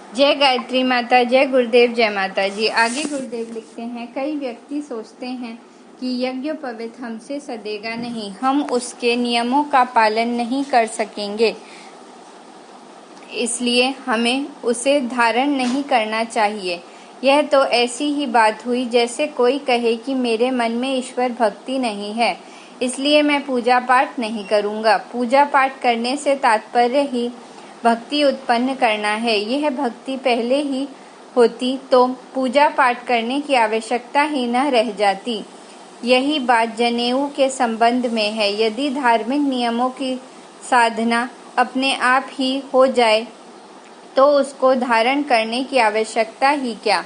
जय गायत्री माता, जय गुरुदेव, जय माता जी। आगे गुरुदेव लिखते हैं, कई व्यक्ति सोचते हैं कि यज्ञोपवीत हमसे सदेगा नहीं, हम उसके नियमों का पालन नहीं कर सकेंगे, इसलिए हमें उसे धारण नहीं करना चाहिए। यह तो ऐसी ही बात हुई जैसे कोई कहे कि मेरे मन में ईश्वर भक्ति नहीं है, इसलिए मैं पूजा पाठ नहीं करूँगा। पूजा पाठ करने से तात्पर्य ही भक्ति उत्पन्न करना है। यह भक्ति पहले ही होती तो पूजा पाठ करने की आवश्यकता ही न रह जाती। यही बात जनेऊ के संबंध में है। यदि धार्मिक नियमों की साधना अपने आप ही हो जाए तो उसको धारण करने की आवश्यकता ही क्या।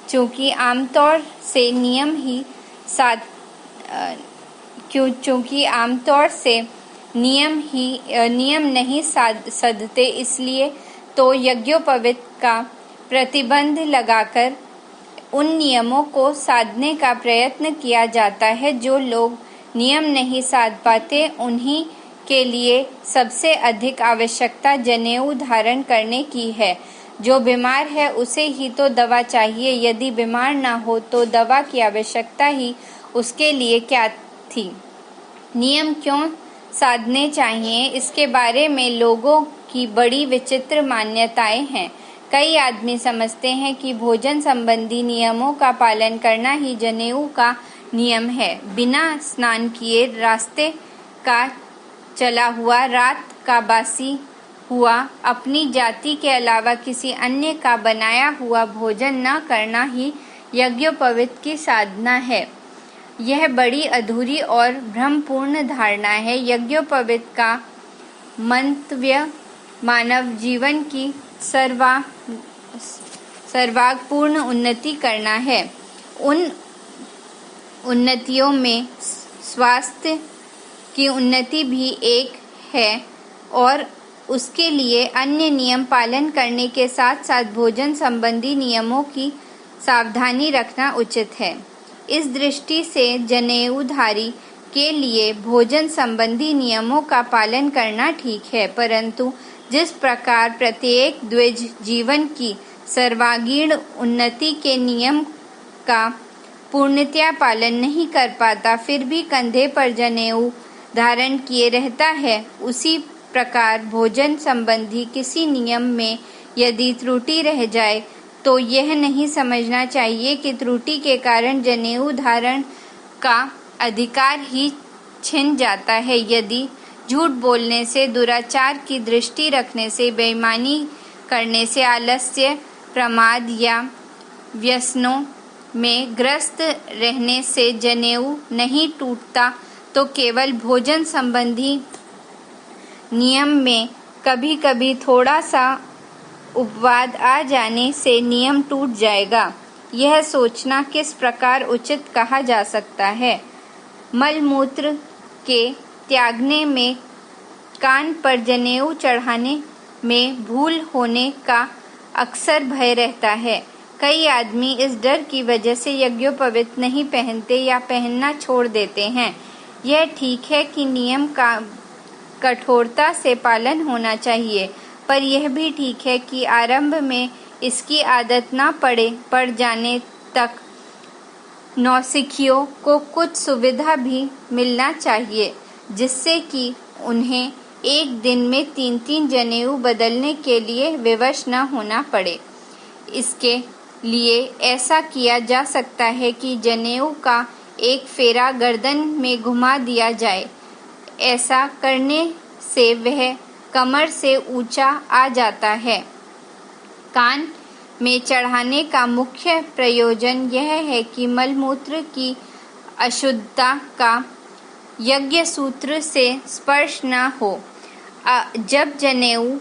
चूँकि आमतौर से नियम नहीं सधते, इसलिए तो यज्ञोपवीत का प्रतिबंध लगाकर उन नियमों को साधने का प्रयत्न किया जाता है। जो लोग नियम नहीं साध पाते, उन्हीं के लिए सबसे अधिक आवश्यकता जनेऊ धारण करने की है। जो बीमार है उसे ही तो दवा चाहिए, यदि बीमार ना हो तो दवा की आवश्यकता ही उसके लिए क्या थी। नियम क्यों साधने चाहिए, इसके बारे में लोगों की बड़ी विचित्र मान्यताएं हैं। कई आदमी समझते हैं कि भोजन संबंधी नियमों का पालन करना ही जनेऊ का नियम है। बिना स्नान किए, रास्ते का चला हुआ, रात का बासी हुआ, अपनी जाति के अलावा किसी अन्य का बनाया हुआ भोजन न करना ही यज्ञोपवीत की साधना है। यह बड़ी अधूरी और भ्रमपूर्ण धारणा है। यज्ञोपवीत का मंतव्य मानव जीवन की सर्वांगपूर्ण उन्नति करना है। उन उन्नतियों में स्वास्थ्य की उन्नति भी एक है और उसके लिए अन्य नियम पालन करने के साथ साथ भोजन संबंधी नियमों की सावधानी रखना उचित है। इस दृष्टि से जनेऊधारी के लिए भोजन संबंधी नियमों का पालन करना ठीक है, परंतु जिस प्रकार प्रत्येक द्विज जीवन की सर्वांगीण उन्नति के नियम का पूर्णतया पालन नहीं कर पाता, फिर भी कंधे पर जनेऊ धारण किए रहता है, उसी प्रकार भोजन संबंधी किसी नियम में यदि त्रुटि रह जाए तो यह नहीं समझना चाहिए कि त्रुटि के कारण जनेऊ धारण का अधिकार ही छिन जाता है। यदि झूठ बोलने से, दुराचार की दृष्टि रखने से, बेईमानी करने से, आलस्य, प्रमाद या व्यसनों में ग्रस्त रहने से जनेऊ नहीं टूटता, तो केवल भोजन संबंधी नियम में कभी कभी थोड़ा सा उपवाद आ जाने से नियम टूट जाएगा। यह सोचना किस प्रकार उचित कहा जा सकता है। मलमूत्र के त्यागने में, कान पर जनेऊ चढ़ाने में भूल होने का अक्सर भय रहता है। कई आदमी इस डर की वजह से यज्ञोपवीत नहीं पहनते या पहनना छोड़ देते हैं। यह ठीक है कि नियम का कठोरता से पालन होना चाहिए, पर यह भी ठीक है कि आरंभ में इसकी आदत न पड़ जाने तक नौसिखियों को कुछ सुविधा भी मिलना चाहिए, जिससे कि उन्हें एक दिन में 3-3 जनेऊ बदलने के लिए विवश न होना पड़े। इसके लिए ऐसा किया जा सकता है कि जनेऊ का एक फेरा गर्दन में घुमा दिया जाए। ऐसा करने से वह कमर से ऊंचा आ जाता है। कान में चढ़ाने का मुख्य प्रयोजन यह है कि मलमूत्र की अशुद्धता का यज्ञ सूत्र से स्पर्श न हो। जब जनेऊ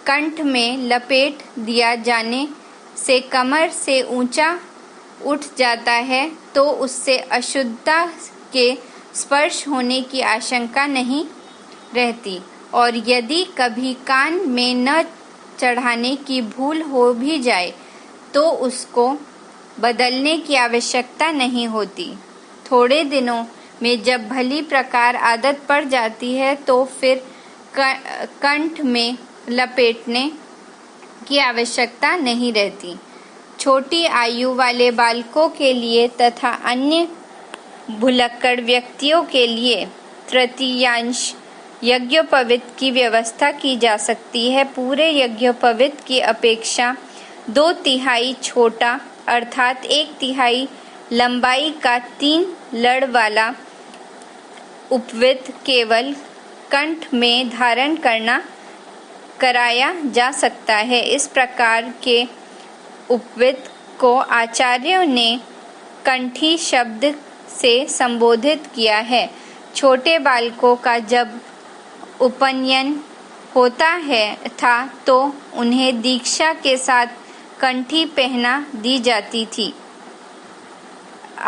कंठ में लपेट दिया जाने से कमर से ऊंचा उठ जाता है तो उससे अशुद्धता के स्पर्श होने की आशंका नहीं रहती, और यदि कभी कान में न चढ़ाने की भूल हो भी जाए तो उसको बदलने की आवश्यकता नहीं होती। थोड़े दिनों में जब भली प्रकार आदत पड़ जाती है तो फिर कंठ में लपेटने की आवश्यकता नहीं रहती। छोटी आयु वाले बालकों के लिए तथा अन्य भुलक्कड़ व्यक्तियों के लिए तृतीयांश यज्ञोपवीत की व्यवस्था की जा सकती है। पूरे यज्ञोपवीत की अपेक्षा 2/3 छोटा अर्थात 1/3 लंबाई का 3 लड़ वाला उपवीत केवल कंठ में धारण कराया जा सकता है। इस प्रकार के उपवीत को आचार्यों ने कंठी शब्द से संबोधित किया है। छोटे बालकों का जब उपनयन होता था तो उन्हें दीक्षा के साथ कंठी पहना दी जाती थी।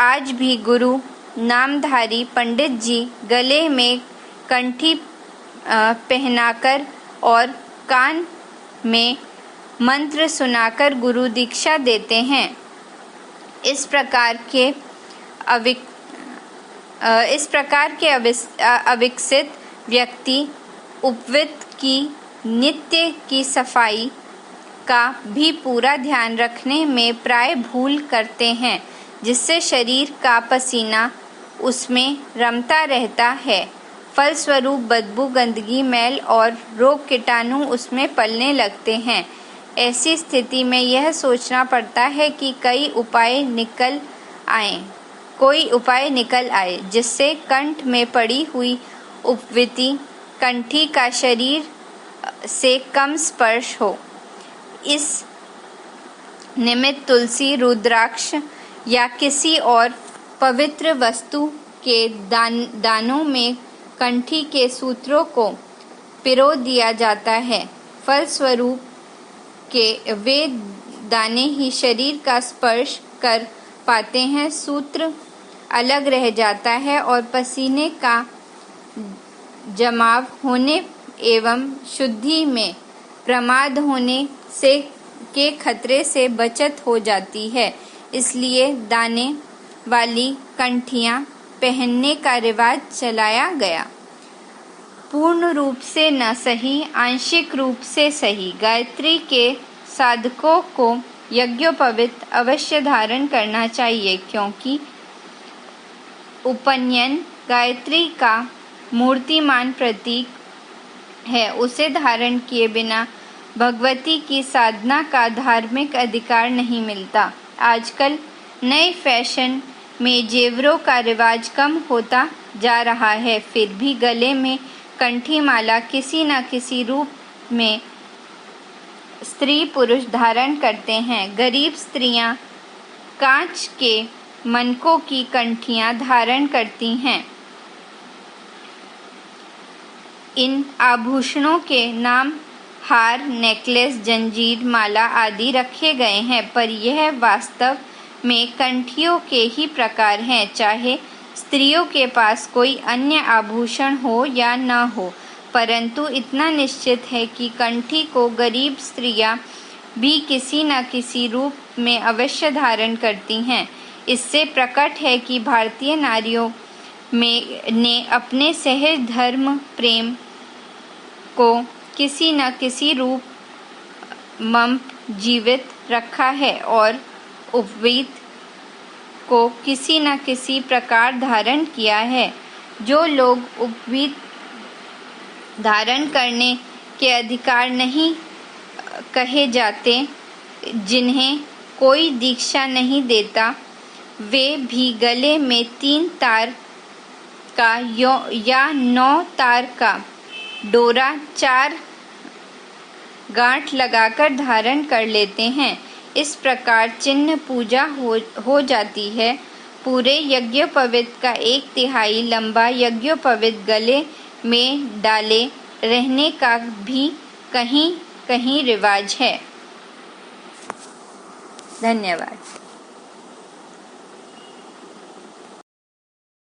आज भी गुरु नामधारी पंडित जी गले में कंठी पहनाकर और कान में मंत्र सुनाकर गुरु दीक्षा देते हैं। इस प्रकार के अविकसित व्यक्ति उपवीत की नित्य की सफाई का भी पूरा ध्यान रखने में प्राय भूल करते हैं, जिससे शरीर का पसीना उसमें रमता रहता है। फलस्वरूप बदबू, गंदगी, मैल और रोग कीटाणु उसमें पलने लगते हैं। ऐसी स्थिति में यह सोचना पड़ता है कि कोई उपाय निकल आए जिससे कंठ में पड़ी हुई उपवीति कंठी का शरीर से कम स्पर्श हो। इस निमित्त तुलसी, रुद्राक्ष या किसी और पवित्र वस्तु के दानों में कंठी के सूत्रों को पिरो दिया जाता है। फलस्वरूप के वे दाने ही शरीर का स्पर्श कर पाते हैं। सूत्र अलग रह जाता है और पसीने का जमाव होने एवं शुद्धि में प्रमाद होने के खतरे से बचत हो जाती है। इसलिए दाने वाली कंठियां पहनने का रिवाज चलाया गया। पूर्ण रूप से न सही, आंशिक रूप से सही। गायत्री के साधकों को यज्ञोपवीत अवश्य धारण करना चाहिए, क्योंकि उपनयन गायत्री का मूर्तिमान प्रतीक है। उसे धारण किए बिना भगवती की साधना का धार्मिक अधिकार नहीं मिलता। आजकल नए फैशन में जेवरों का रिवाज कम होता जा रहा है, फिर भी गले में कंठी माला किसी न किसी रूप में स्त्री पुरुष धारण करते हैं। गरीब स्त्रियां कांच के मनकों की कंठियां धारण करती हैं। इन आभूषणों के नाम हार, नेकलेस, जंजीर, माला आदि रखे गए हैं, पर यह वास्तव में कंठियों के ही प्रकार हैं, चाहे स्त्रियों के पास कोई अन्य आभूषण हो या न हो। परंतु इतना निश्चित है कि कंठी को गरीब स्त्रियां भी किसी न किसी रूप में अवश्य धारण करती हैं। इससे प्रकट है कि भारतीय नारियों ने अपने सहज धर्म प्रेम को किसी न किसी रूप में जीवित रखा है और उपवीत को किसी न किसी प्रकार धारण किया है। जो लोग उपवीत धारण करने के अधिकार नहीं कहे जाते, जिन्हें कोई दीक्षा नहीं देता, वे भी गले में 3 तार का या 9 तार का डोरा 4 गांठ लगाकर धारण कर लेते हैं। इस प्रकार चिन्ह पूजा हो जाती है। पूरे यज्ञोपवीत का 1/3 लंबा यज्ञोपवीत गले में डाले रहने का भी कहीं कहीं रिवाज है। धन्यवाद।